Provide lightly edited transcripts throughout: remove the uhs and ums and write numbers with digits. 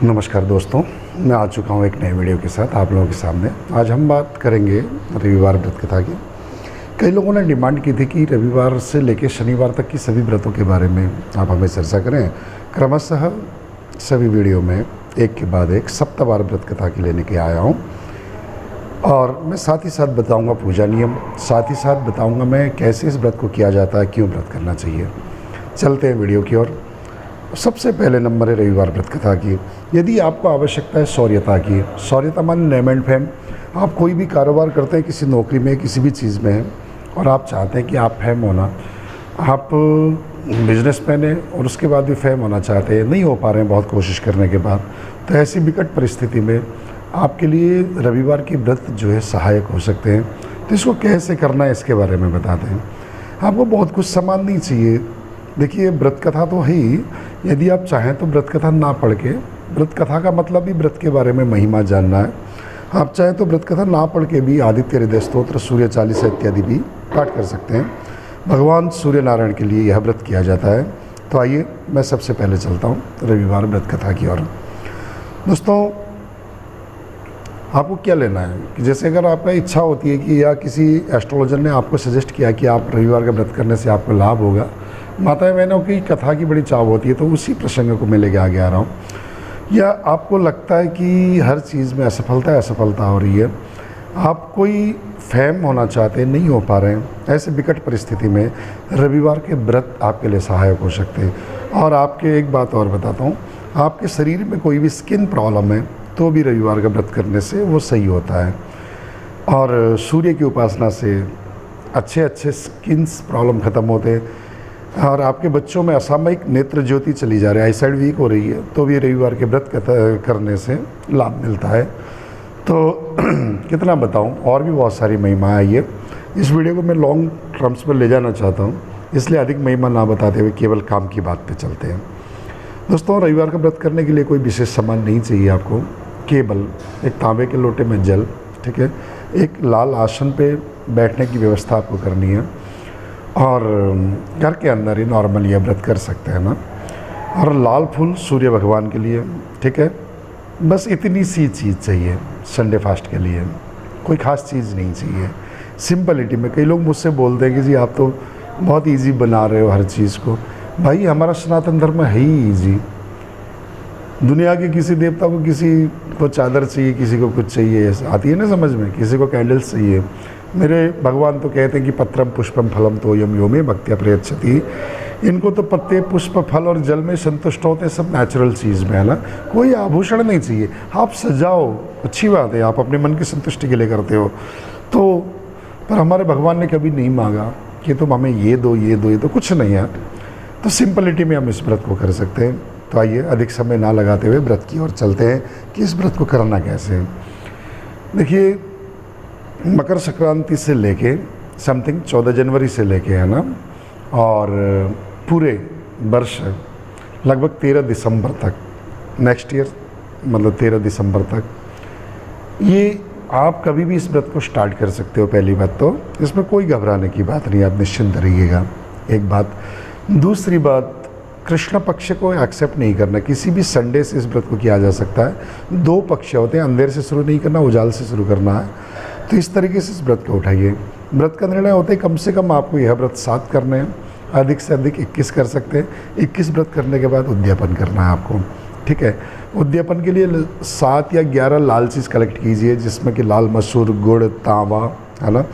नमस्कार दोस्तों, मैं आ चुका हूँ एक नए वीडियो के साथ आप लोगों के सामने। आज हम बात करेंगे रविवार व्रत कथा की। कई लोगों ने डिमांड की थी कि रविवार से लेकर शनिवार तक की सभी व्रतों के बारे में आप हमें चर्चा करें। क्रमशः सभी वीडियो में एक के बाद एक सप्ताहवार व्रत कथा की लेने के आया हूँ और मैं साथ ही साथ बताऊँगा पूजा नियम, साथ ही साथ बताऊँगा मैं कैसे इस व्रत को किया जाता है, क्यों व्रत करना चाहिए। चलते हैं वीडियो की ओर। सबसे पहले नंबर है रविवार व्रत कथा की। यदि आपको आवश्यकता है शौर्यता की, शौर्यता माने नेम एंड फेम, आप कोई भी कारोबार करते हैं, किसी नौकरी में, किसी भी चीज़ में हैं और आप चाहते हैं कि आप फेम होना, आप बिजनेसमैन हैं और उसके बाद भी फेम होना चाहते हैं, नहीं हो पा रहे हैं बहुत कोशिश करने के बाद, तो ऐसी विकट परिस्थिति में आपके लिए रविवार की व्रत जो है सहायक हो सकते हैं। तो इसको कैसे करना है इसके बारे में बताते हैं। आपको बहुत कुछ सामान नहीं चाहिए। देखिए, व्रत कथा तो है ही, यदि आप चाहें तो व्रत कथा ना पढ़ के, व्रत कथा का मतलब ही व्रत के बारे में महिमा जानना है। आप चाहें तो व्रत कथा ना पढ़ के भी आदित्य हृदय स्तोत्र, सूर्य चालीसा इत्यादि भी पाठ कर सकते हैं। भगवान सूर्य नारायण के लिए यह व्रत किया जाता है। तो आइए मैं सबसे पहले चलता हूँ रविवार व्रत कथा की ओर। दोस्तों, आपको क्या लेना है कि जैसे अगर आपका इच्छा होती है कि या किसी एस्ट्रोलॉजर ने आपको सजेस्ट किया कि आप रविवार का व्रत करने से आपको लाभ होगा, माता बहनों की कथा की बड़ी चाव होती है, तो उसी प्रसंग को मैं लेके आगे आ रहा हूँ। या आपको लगता है कि हर चीज़ में असफलता हो रही है, आप कोई फेम होना चाहते हैं, नहीं हो पा रहे हैं, ऐसे विकट परिस्थिति में रविवार के व्रत आपके लिए सहायक हो सकते हैं। और आपके एक बात और बताता हूँ, आपके शरीर में कोई भी स्किन प्रॉब्लम है तो भी रविवार का व्रत करने से वो सही होता है। और सूर्य की उपासना से अच्छे स्किन्स प्रॉब्लम ख़त्म होते हैं। और आपके बच्चों में असामयिक नेत्र ज्योति चली जा रही है, आई साइड वीक हो रही है, तो भी रविवार के व्रत करने से लाभ मिलता है। तो कितना बताऊं, और भी बहुत सारी महिमा आई है। इस वीडियो को मैं लॉन्ग टर्म्स पर ले जाना चाहता हूं, इसलिए अधिक महिमा ना बताते हुए केवल काम की बात पे चलते हैं। दोस्तों, रविवार का व्रत करने के लिए कोई विशेष सामान नहीं चाहिए आपको। केवल एक तांबे के लोटे में जल, ठीक है, एक लाल आसन पे बैठने की व्यवस्था आपको करनी है और घर के अंदर ही नॉर्मल यह व्रत कर सकते हैं ना। और लाल फूल सूर्य भगवान के लिए, ठीक है, बस इतनी सी चीज़ चाहिए संडे फास्ट के लिए, कोई ख़ास चीज़ नहीं चाहिए। सिंपलिटी में कई लोग मुझसे बोलते हैं कि जी आप तो बहुत इजी बना रहे हो हर चीज़ को। भाई, हमारा सनातन धर्म है ही इजी। दुनिया के किसी देवता को किसी को चादर चाहिए, किसी को कुछ चाहिए, आती है ना समझ में, किसी को कैंडल्स चाहिए। मेरे भगवान तो कहते हैं कि पत्रम पुष्पम फलम तोयम यो में भक्त्या प्रयच्छति। इनको तो पत्ते, पुष्प, फल और जल में संतुष्ट होते हैं, सब नेचुरल चीज़ में है ना। कोई आभूषण नहीं चाहिए। आप सजाओ, अच्छी बात है, आप अपने मन की संतुष्टि के लिए करते हो तो। पर हमारे भगवान ने कभी नहीं मांगा कि तुम हमें ये दो, ये दो, ये तो कुछ नहीं है। तो सिंपलिटी में हम इस व्रत को कर सकते हैं। तो आइए अधिक समय ना लगाते हुए व्रत की ओर चलते हैं कि इस व्रत को करना कैसे है। देखिए, मकर संक्रांति से लेके समथिंग 14 जनवरी से लेके, है ना, और पूरे वर्ष लगभग 13 दिसंबर तक, नेक्स्ट ईयर मतलब 13 दिसंबर तक, ये आप कभी भी इस व्रत को स्टार्ट कर सकते हो। पहली बात तो इसमें कोई घबराने की बात नहीं, आप निश्चिंत रहिएगा, एक बात। दूसरी बात, कृष्ण पक्ष को एक्सेप्ट नहीं करना। किसी भी संडे से इस व्रत को किया जा सकता है। 2 पक्ष होते हैं, अंधेर से शुरू नहीं करना, उजाल से शुरू करना है। तो इस तरीके से इस व्रत को उठाइए। व्रत का निर्णय होता है कम से कम आपको यह व्रत 7 करने हैं, अधिक से अधिक 21 कर सकते हैं। 21 व्रत करने के बाद उद्यापन करना है आपको, ठीक है। उद्यापन के लिए 7 या 11 लाल चीज़ कलेक्ट कीजिए, जिसमें कि लाल मसूर, गुड़, तांबा, है ना,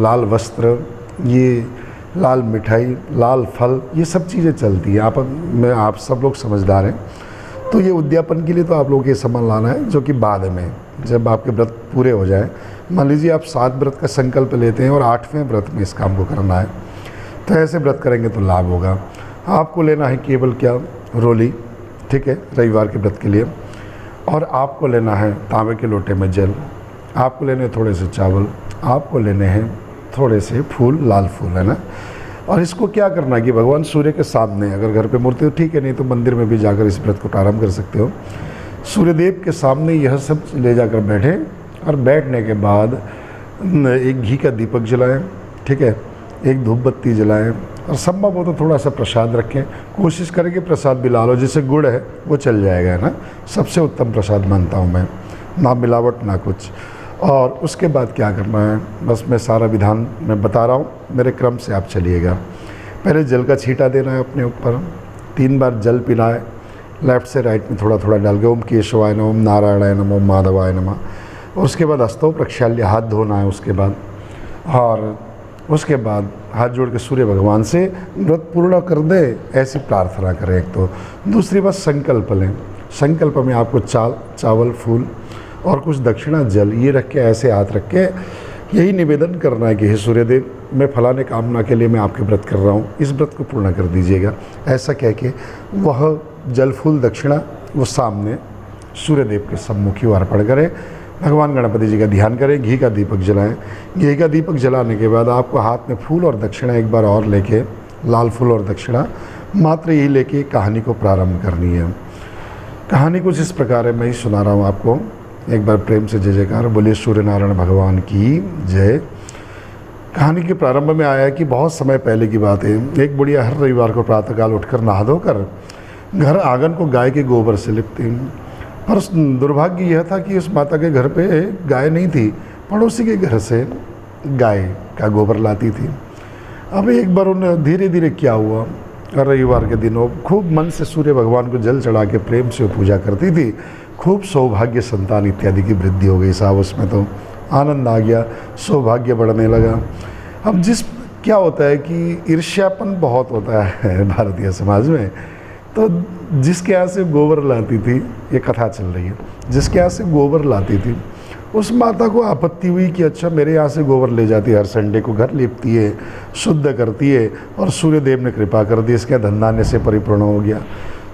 लाल वस्त्र, ये लाल मिठाई, लाल फल, ये सब चीज़ें चलती हैं। आप सब लोग समझदार हैं। तो ये उद्यापन के लिए तो आप लोगों को ये सामान लाना है, जो कि बाद में जब आपके व्रत पूरे हो जाए, मान लीजिए आप 7 व्रत का संकल्प लेते हैं और 8वें व्रत में इस काम को करना है, तो ऐसे व्रत करेंगे तो लाभ होगा। आपको लेना है केवल क्या, रोली, ठीक है, रविवार के व्रत के लिए। और आपको लेना है तांबे के लोटे में जल, आपको लेने हैं थोड़े से चावल, आपको लेने हैं थोड़े से फूल, लाल फूल, है ना। और इसको क्या करना है कि भगवान सूर्य के सामने, अगर घर पे मूर्ति हो ठीक है, नहीं तो मंदिर में भी जाकर इस व्रत को प्रारंभ कर सकते हो। सूर्यदेव के सामने यह सब ले जाकर बैठें और बैठने के बाद एक घी का दीपक जलाएं, ठीक है। एक धूप बत्ती जलाएं और संभव हो तो थोड़ा सा प्रसाद रखें। कोशिश करें कि प्रसाद भी ला लो, जैसे गुड़ है वो चल जाएगा, है ना, सबसे उत्तम प्रसाद मानता हूँ मैं, ना मिलावट ना कुछ। और उसके बाद क्या करना है, बस मैं सारा विधान मैं बता रहा हूँ, मेरे क्रम से आप चलिएगा। पहले जल का छींटा देना है अपने ऊपर, 3 बार जल पीना है, लेफ़्ट से राइट में थोड़ा थोड़ा डाल के ओम केशवाय नमः, ओम नारायणाय नमः, ओम माधवाय नमः। और उसके बाद हस्तों प्रक्षाल्य, हाथ धोना है उसके बाद। और उसके बाद हाथ जोड़ के सूर्य भगवान से व्रत पूर्ण कर दे ऐसी प्रार्थना करें एक तो। दूसरी बात संकल्प लें, संकल्प में आपको चावल फूल और कुछ दक्षिणा जल ये रख के, ऐसे हाथ रख के यही निवेदन करना है कि हे सूर्यदेव, मैं फलाने कामना के लिए मैं आपके व्रत कर रहा हूँ, इस व्रत को पूर्ण कर दीजिएगा। ऐसा कह के वह जल फूल दक्षिणा वो सामने सूर्यदेव के सम्मुखी अर्पण करें। भगवान गणपति जी का ध्यान करें, घी का दीपक जलाएं। घी का दीपक जलाने के बाद आपको हाथ में फूल और दक्षिणा एक बार और लेके, लाल फूल और दक्षिणा मात्र यही लेके कहानी को प्रारंभ करनी है। कहानी कुछ इस प्रकार है, मैं ही सुना रहा हूँ आपको, एक बार प्रेम से जय जयकार बोलिए सूर्य नारायण भगवान की जय। कहानी के प्रारंभ में आया कि बहुत समय पहले की बात है, एक बुढ़िया हर रविवार को प्रातःकाल उठकर नहा धोकर घर आंगन को गाय के गोबर से लिपती। पर दुर्भाग्य यह था कि उस माता के घर पे गाय नहीं थी, पड़ोसी के घर से गाय का गोबर लाती थी। अब एक बार उन्हें धीरे धीरे क्या हुआ, रविवार के दिनों खूब मन से सूर्य भगवान को जल चढ़ा के प्रेम से पूजा करती थी। खूब सौभाग्य संतान इत्यादि की वृद्धि हो गई साहब, उसमें तो आनंद आ गया, सौभाग्य बढ़ने लगा। अब क्या होता है कि ईर्ष्यापन बहुत होता है भारतीय समाज में, तो जिसके यहाँ से गोबर लाती थी, ये कथा चल रही है, जिसके यहाँ से गोबर लाती थी उस माता को आपत्ति हुई कि अच्छा मेरे यहाँ से गोबर ले जाती है, हर संडे को घर लिपती है, शुद्ध करती है, और सूर्यदेव ने कृपा कर दी, इसके धन धान्य से परिपूर्ण हो गया।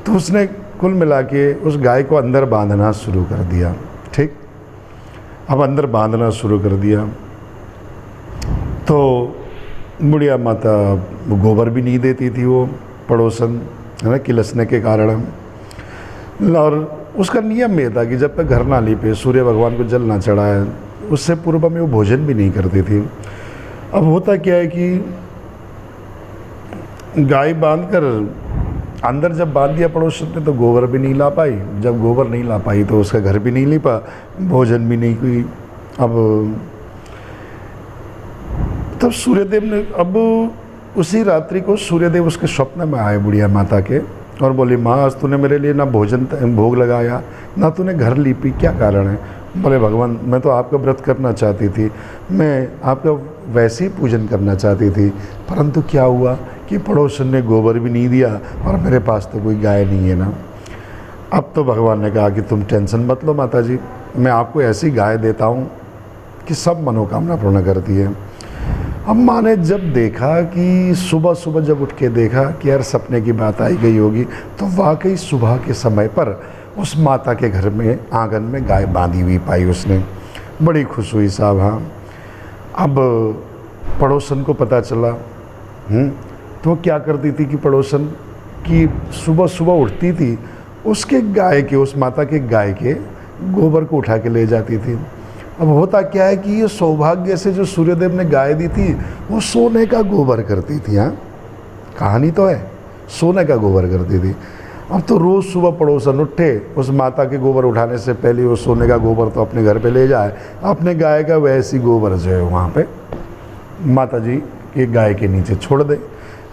तो उसने कुल मिला के उस गाय को अंदर बांधना शुरू कर दिया। ठीक, अब अंदर बांधना शुरू कर दिया तो बुढ़िया माता गोबर भी नहीं देती थी, वो पड़ोसन है ना, किलसने के कारण। और उसका नियम ये था कि जब तक घर ना लिपे, सूर्य भगवान को जल ना चढ़ाए, उससे पूर्व में वो भोजन भी नहीं करती थी। अब होता क्या है कि गाय बांधकर अंदर जब बांध दिया पड़ोसन ने, तो गोबर भी नहीं ला पाई। जब गोबर नहीं ला पाई तो उसका घर भी नहीं लिपा, भोजन भी नहीं हुई। अब तब सूर्यदेव ने, अब उसी रात्रि को सूर्यदेव उसके स्वप्न में आए बुढ़िया माता के और बोले, माँ आज तूने मेरे लिए ना भोजन भोग लगाया, ना तूने घर लीपी, क्या कारण है? बोले, भगवान मैं तो आपका व्रत करना चाहती थी, मैं आपका वैसे ही पूजन करना चाहती थी, परंतु क्या हुआ कि पड़ोसन ने गोबर भी नहीं दिया और मेरे पास तो कोई गाय नहीं है ना। अब तो भगवान ने कहा कि तुम टेंशन मत लो माता जी, मैं आपको ऐसी गाय देता हूँ कि सब मनोकामना पूर्ण करती है। अब माँ ने जब देखा कि सुबह सुबह जब उठ के देखा कि यार सपने की बात आई गई होगी, तो वाकई सुबह के समय पर उस माता के घर में आंगन में गाय बांधी हुई पाई उसने। बड़ी खुश हुई साहब। हाँ, अब पड़ोसन को पता चला, तो क्या करती थी कि पड़ोसन की सुबह सुबह उठती थी, उसके गाय के, उस माता के गाय के गोबर को उठा के ले जाती थी। अब होता क्या है कि ये सौभाग्य से जो सूर्यदेव ने गाय दी थी वो सोने का गोबर करती थी। हाँ, कहानी तो है, सोने का गोबर करती थी। अब तो रोज़ सुबह पड़ोसन उठे, उस माता के गोबर उठाने से पहले वो सोने का गोबर तो अपने घर पे ले जाए, अपने गाय का वैसी गोबर जो है वहाँ पे माता जी के गाय के नीचे छोड़ दे।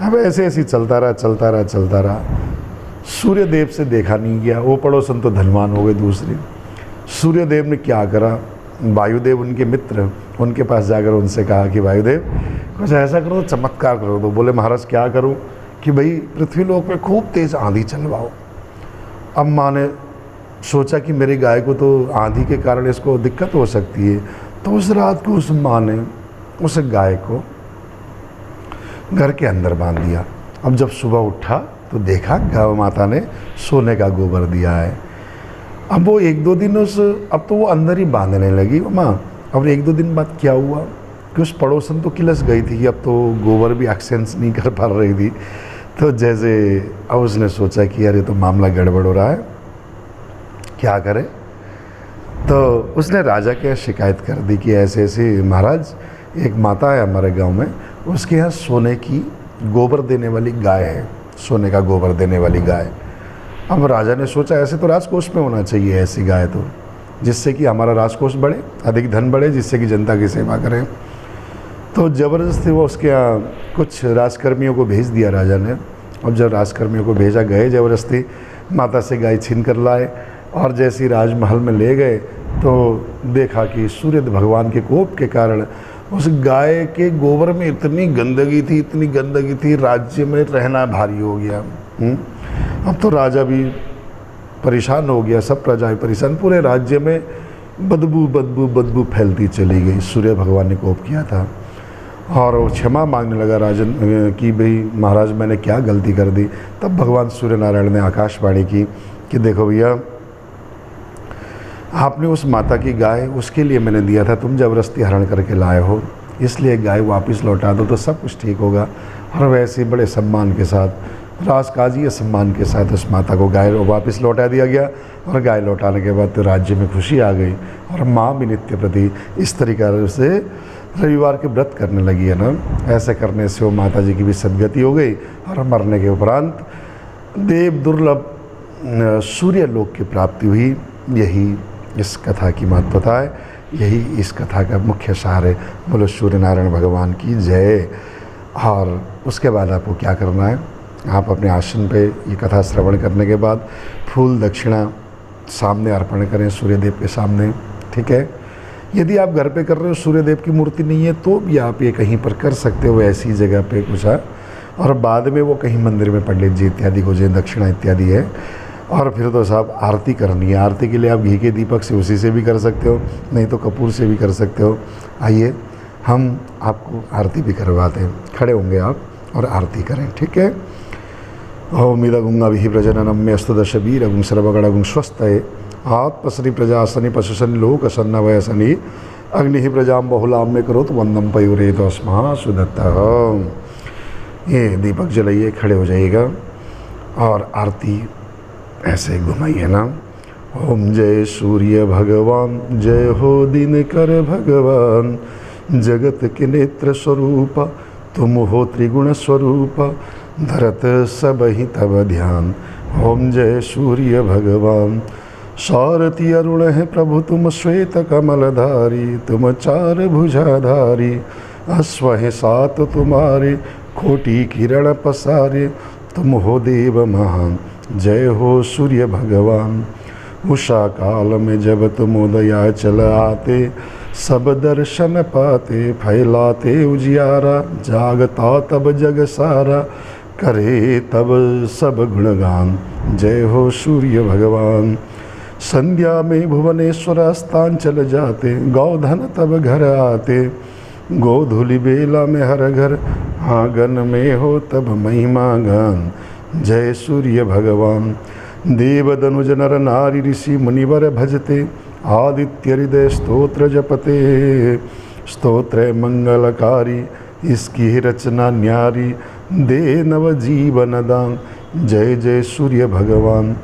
अब ऐसे ऐसे चलता रहा। सूर्यदेव से देखा नहीं गया, वो पड़ोसन तो धनवान हो गए दूसरी। सूर्यदेव ने क्या करा, वायुदेव उनके मित्र, उनके पास जाकर उनसे कहा कि वायुदेव कुछ ऐसा करो तो चमत्कार करो। तो बोले, महाराज क्या करूं? कि भाई पृथ्वी लोक में खूब तेज़ आंधी चलवाओ। अब माँ ने सोचा कि मेरी गाय को तो आंधी के कारण इसको दिक्कत हो सकती है, तो उस रात को उस माँ ने उस गाय को घर के अंदर बांध दिया। अब जब सुबह उठा तो देखा गौ माता ने सोने का गोबर दिया है। अब वो एक दो दिन अब तो वो अंदर ही बांधने लगी माँ। अब एक दो दिन बाद क्या हुआ कि उस पड़ोसन तो किलस गई थी, अब तो गोबर भी एक्सचेंज नहीं कर पा रही थी। तो जैसे अब उसने सोचा कि यार ये तो मामला गड़बड़ हो रहा है, क्या करे? तो उसने राजा के शिकायत कर दी कि ऐसे ऐसे महाराज एक माता है हमारे गांव में, उसके यहाँ सोने की गोबर देने वाली गाय है, सोने का गोबर देने वाली गाय। अब राजा ने सोचा ऐसे तो राजकोष में होना चाहिए ऐसी गाय, तो जिससे कि हमारा राजकोष बढ़े, अधिक धन बढ़े, जिससे कि जनता की सेवा करें। तो ज़बरदस्ती वो उसके यहाँ कुछ राजकर्मियों को भेज दिया राजा ने। अब जब राजकर्मियों को भेजा, गए ज़बरदस्ती माता से गाय छीन कर लाए, और जैसे ही राजमहल में ले गए तो देखा कि सूर्य भगवान के कोप के कारण उस गाय के गोबर में इतनी गंदगी थी, राज्य में रहना भारी हो गया। अब तो राजा भी परेशान हो गया, सब प्रजाएं परेशान, पूरे राज्य में बदबू फैलती चली गई। सूर्य भगवान ने कोप किया था और वो क्षमा मांगने लगा राजन कि भाई महाराज मैंने क्या गलती कर दी। तब भगवान सूर्य नारायण ने आकाशवाणी की कि देखो भैया, आपने उस माता की गाय उसके लिए मैंने दिया था, तुम ज़बरदस्ती हरण करके लाए हो, इसलिए गाय वापस लौटा दो तो सब कुछ ठीक होगा। और वैसे बड़े सम्मान के साथ, राजकाजीय सम्मान के साथ उस माता को गाय वापस लौटा दिया गया। और गाय लौटाने के बाद तो राज्य में खुशी आ गई, और माँ भी नित्य प्रति इस तरीक़े से रविवार के व्रत करने लगी है ना। ऐसे करने से वो माता जी की भी सदगति हो गई, और मरने के उपरांत देव दुर्लभ सूर्य लोक की प्राप्ति हुई। यही इस कथा की महत्वता है, यही इस कथा का मुख्य सार है। बोलो सूर्य नारायण भगवान की जय। और उसके बाद आपको क्या करना है, आप अपने आसन पे ये कथा श्रवण करने के बाद फूल दक्षिणा सामने अर्पण करें, सूर्यदेव के सामने, ठीक है। यदि आप घर पे कर रहे हो, सूर्यदेव की मूर्ति नहीं है, तो भी आप ये कहीं पर कर सकते हो, ऐसी जगह पे कुछ है। और बाद में वो कहीं मंदिर में पढ़ लीजिए इत्यादि को, जो दक्षिणा इत्यादि है। और फिर तो साहब आरती करनी है। आरती के लिए आप घी के दीपक से, उसी से भी कर सकते हो, नहीं तो कपूर से भी कर सकते हो। आइए हम आपको आरती भी करवाते हैं, खड़े होंगे आप और आरती करें, ठीक है। ओम इदगुंग अभि प्रजननम में अस्तुदश वीरगुं सर्वगणगुं स्वस्तये आत्मश्री प्रजासनि पशुसनि लोकसन्नवयसनि अग्नि प्रजाम बहुलाम में करो तो वंदम पयुरे तो अस्मा सुदत्ता। ये दीपक जलाइए, खड़े हो जाइएगा और आरती ऐसे घुमाइए ना। ओम जय सूर्य भगवान, जय हो दिनकर भगवान, जगत के नेत्र स्वरूप तुम हो त्रिगुण स्वरूप, धरत सब ही तब ध्यान। ओम जय सूर्य भगवान, सारथी अरुण है प्रभु तुम श्वेत कमलधारी, तुम चार भुजाधारी, अश्व है सात तुम्हारे, कोटि किरण पसारे, तुम हो देव महान, जय हो सूर्य भगवान। उषा काल में जब तुम उदया चल आते, सब दर्शन पाते, फैलाते उजियारा, जागता तब जग सारा, करे तब सब गुणगान, जय हो सूर्य भगवान। संध्या में भुवनेश्वर स्थान चल जाते, गौधन तब घर आते, गोधूलि बेला में हर घर आंगन में हो तब महिमा गान, जय सूर्य भगवान। देव दनुज नर नारी ऋषि मुनिवर भजते, आदित्य हृदय स्तोत्र जपते, स्तोत्र मंगलकारी, इसकी रचना न्यारी, दे नव जीवन दान, जय जय सूर्य भगवान।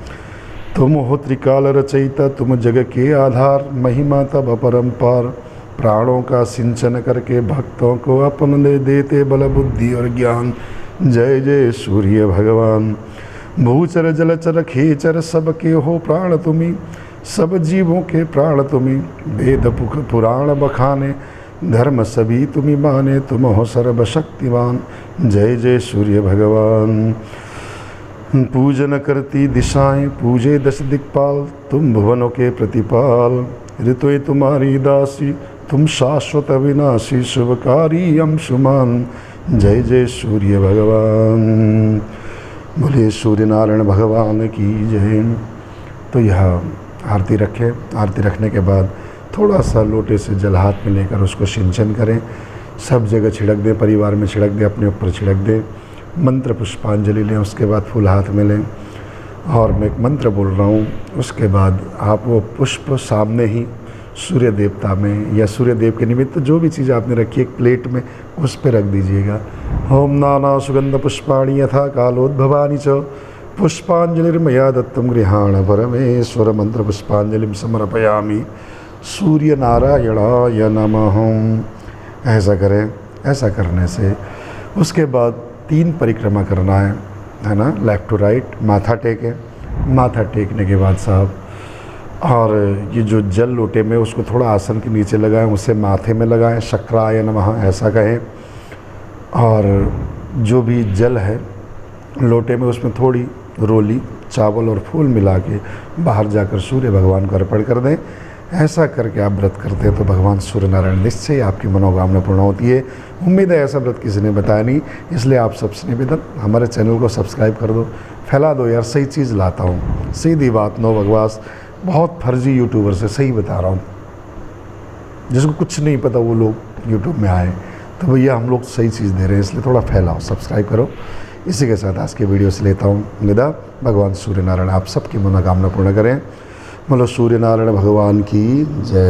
तुम हो त्रिकाल रचयिता, तुम जग के आधार, महिमा तब अपरंपार, प्राणों का सिंचन करके भक्तों को अपन दे देते बल बुद्धि और ज्ञान, जय जय सूर्य भगवान। भूचर जलचर खेचर सबके हो प्राण तुम्ही, सब जीवों के प्राण तुम्ही, वेद पुराण बखाने, धर्म सभी तुम्ही माने, तुम हो सर्वशक्तिमान, जय जय सूर्य भगवान। पूजन करती दिशाएं, पूजे दश दिक्पाल, तुम भुवनों के प्रतिपाल, ऋतुएं तुम्हारी दासी, तुम शाश्वत अविनाशी, शुभकारी अंशुमान, जय जय सूर्य भगवान। बोले सूर्य नारायण भगवान की जय। तो यह आरती रखें। आरती रखने के बाद थोड़ा सा लोटे से जल हाथ में लेकर उसको सिंचन करें, सब जगह छिड़क दें, परिवार में छिड़क दें, अपने ऊपर छिड़क दें, मंत्र पुष्पांजलि लें, उसके बाद फूल हाथ में लें और मैं एक मंत्र बोल रहा हूँ, उसके बाद आप वो पुष्प सामने ही सूर्य देवता में या सूर्य देव के निमित्त जो भी चीज़ आपने रखी एक प्लेट में उस पर रख दीजिएगा। ओम नाना सुगंध पुष्पाणि यथा कालोद्भवानि च पुष्पांजलिर्मया दत्तं गृहाण परमेश्वर मंत्र पुष्पांजलिं समर्पयामि। सूर्य नारायणाय नमः। ऐसा करें। ऐसा करने से उसके बाद 3 परिक्रमा करना है ना, लेफ़्ट टू राइट, माथा टेकें। माथा टेकने के बाद साहब, और ये जो जल लोटे में उसको थोड़ा आसन के नीचे लगाएं, उसे माथे में लगाएं, शक्राय नमः ऐसा कहें। और जो भी जल है लोटे में उसमें थोड़ी रोली, चावल और फूल मिला के बाहर जाकर सूर्य भगवान को अर्पण कर दें। ऐसा करके आप व्रत करते हैं तो भगवान सूर्य नारायण निश्चय आपकी मनोकामना पूर्ण होती है। उम्मीद है ऐसा व्रत किसी ने बताया नहीं, इसलिए आप सबसे निवेदन, हमारे चैनल को सब्सक्राइब कर दो, फैला दो यार, सही चीज़ लाता हूँ, सीधी बात, नो बकवास। बहुत फर्जी यूट्यूबर से सही बता रहा हूँ, जिसको कुछ नहीं पता वो लोग यूट्यूब में आए, तो भैया हम लोग सही चीज़ दे रहे हैं, इसलिए थोड़ा फैलाओ, सब्सक्राइब करो। इसी के साथ आज के वीडियो से लेता हूँ विदा। भगवान सूर्य नारायण आप सबकी मनोकामना पूर्ण करें। बोलो सूर्य नारायण भगवान की जय।